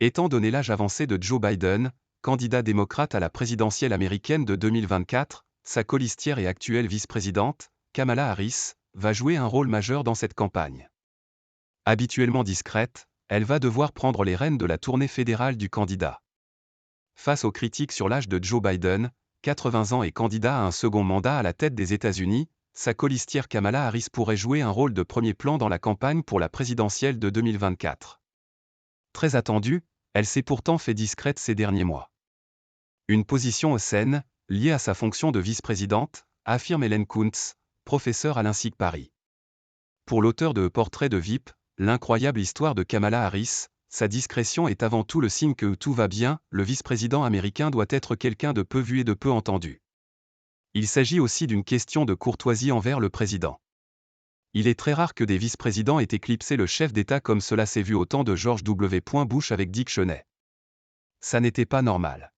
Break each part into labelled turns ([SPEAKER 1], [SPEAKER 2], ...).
[SPEAKER 1] Étant donné l'âge avancé de Joe Biden, candidat démocrate à la présidentielle américaine de 2024, sa colistière et actuelle vice-présidente, Kamala Harris, va jouer un rôle majeur dans cette campagne. Habituellement discrète, elle va devoir prendre les rênes de la tournée fédérale du candidat. Face aux critiques sur l'âge de Joe Biden, 80 ans et candidat à un second mandat à la tête des États-Unis, sa colistière Kamala Harris pourrait jouer un rôle de premier plan dans la campagne pour la présidentielle de 2024. Très attendue, elle s'est pourtant fait discrète ces derniers mois. Une position saine, liée à sa fonction de vice-présidente, affirme Hélène Kuntz, professeure à l'INSEAD Paris. Pour l'auteur de Portrait de VIP, l'incroyable histoire de Kamala Harris, sa discrétion est avant tout le signe que tout va bien, le vice-président américain doit être quelqu'un de peu vu et de peu entendu. Il s'agit aussi d'une question de courtoisie envers le président. Il est très rare que des vice-présidents aient éclipsé le chef d'État comme cela s'est vu au temps de George W. Bush avec Dick Cheney. Ça n'était pas normal.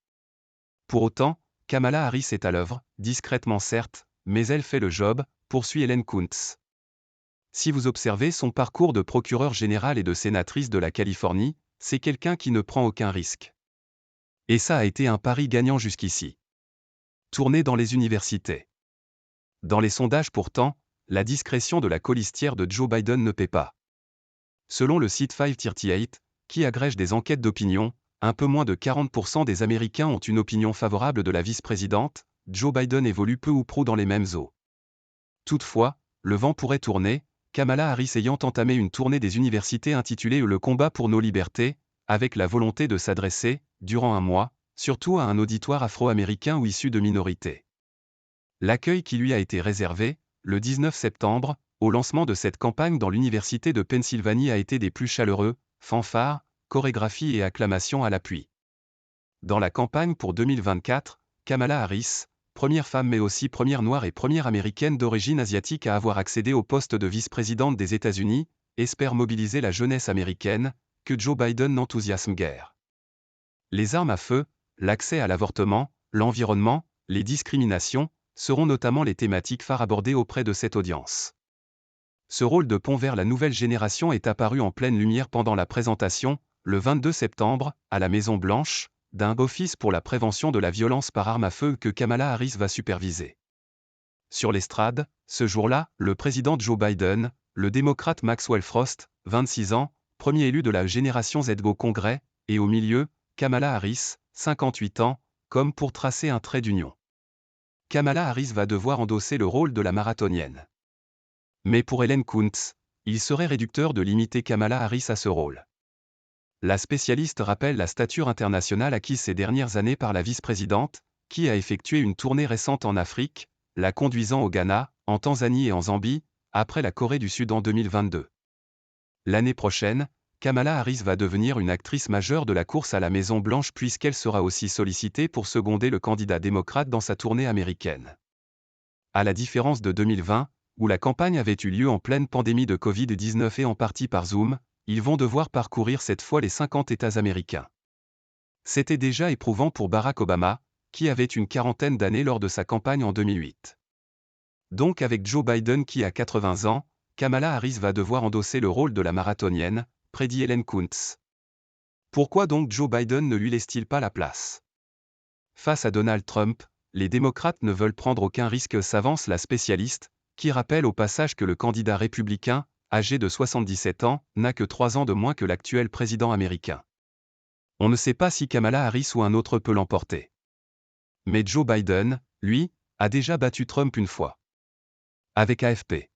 [SPEAKER 1] Pour autant, Kamala Harris est à l'œuvre, discrètement certes, mais elle fait le job, poursuit Hélène Kuntz. Si vous observez son parcours de procureure générale et de sénatrice de la Californie, c'est quelqu'un qui ne prend aucun risque. Et ça a été un pari gagnant jusqu'ici. Tournée dans les universités. Dans les sondages pourtant, la discrétion de la colistière de Joe Biden ne paie pas. Selon le site 538, qui agrège des enquêtes d'opinion, un peu moins de 40% des Américains ont une opinion favorable de la vice-présidente, Joe Biden évolue peu ou prou dans les mêmes eaux. Toutefois, le vent pourrait tourner, Kamala Harris ayant entamé une tournée des universités intitulée Le combat pour nos libertés, avec la volonté de s'adresser, durant un mois, surtout à un auditoire afro-américain ou issu de minorités. L'accueil qui lui a été réservé, le 19 septembre, au lancement de cette campagne dans l'université de Pennsylvanie a été des plus chaleureux, fanfares, chorégraphies et acclamations à l'appui. Dans la campagne pour 2024, Kamala Harris, première femme mais aussi première noire et première américaine d'origine asiatique à avoir accédé au poste de vice-présidente des États-Unis, espère mobiliser la jeunesse américaine, que Joe Biden n'enthousiasme guère. Les armes à feu, l'accès à l'avortement, l'environnement, les discriminations, seront notamment les thématiques phares abordées auprès de cette audience. Ce rôle de pont vers la nouvelle génération est apparu en pleine lumière pendant la présentation, le 22 septembre, à la Maison-Blanche, d'un office pour la prévention de la violence par arme à feu que Kamala Harris va superviser. Sur l'estrade, ce jour-là, le président Joe Biden, le démocrate Maxwell Frost, 26 ans, premier élu de la génération Z au Congrès, et au milieu, Kamala Harris, 58 ans, comme pour tracer un trait d'union. Kamala Harris va devoir endosser le rôle de la marathonienne. Mais pour Hélène Kuntz, il serait réducteur de limiter Kamala Harris à ce rôle. La spécialiste rappelle la stature internationale acquise ces dernières années par la vice-présidente, qui a effectué une tournée récente en Afrique, la conduisant au Ghana, en Tanzanie et en Zambie, après la Corée du Sud en 2022. L'année prochaine, Kamala Harris va devenir une actrice majeure de la course à la Maison-Blanche puisqu'elle sera aussi sollicitée pour seconder le candidat démocrate dans sa tournée américaine. À la différence de 2020, où la campagne avait eu lieu en pleine pandémie de Covid-19 et en partie par Zoom, ils vont devoir parcourir cette fois les 50 États américains. C'était déjà éprouvant pour Barack Obama, qui avait une quarantaine d'années lors de sa campagne en 2008. Donc avec Joe Biden qui a 80 ans, Kamala Harris va devoir endosser le rôle de la marathonienne, prédit Hélène Kuntz. Pourquoi donc Joe Biden ne lui laisse-t-il pas la place? Face à Donald Trump, les démocrates ne veulent prendre aucun risque, s'avance la spécialiste, qui rappelle au passage que le candidat républicain, âgé de 77 ans, n'a que 3 ans de moins que l'actuel président américain. On ne sait pas si Kamala Harris ou un autre peut l'emporter. Mais Joe Biden, lui, a déjà battu Trump une fois. Avec AFP.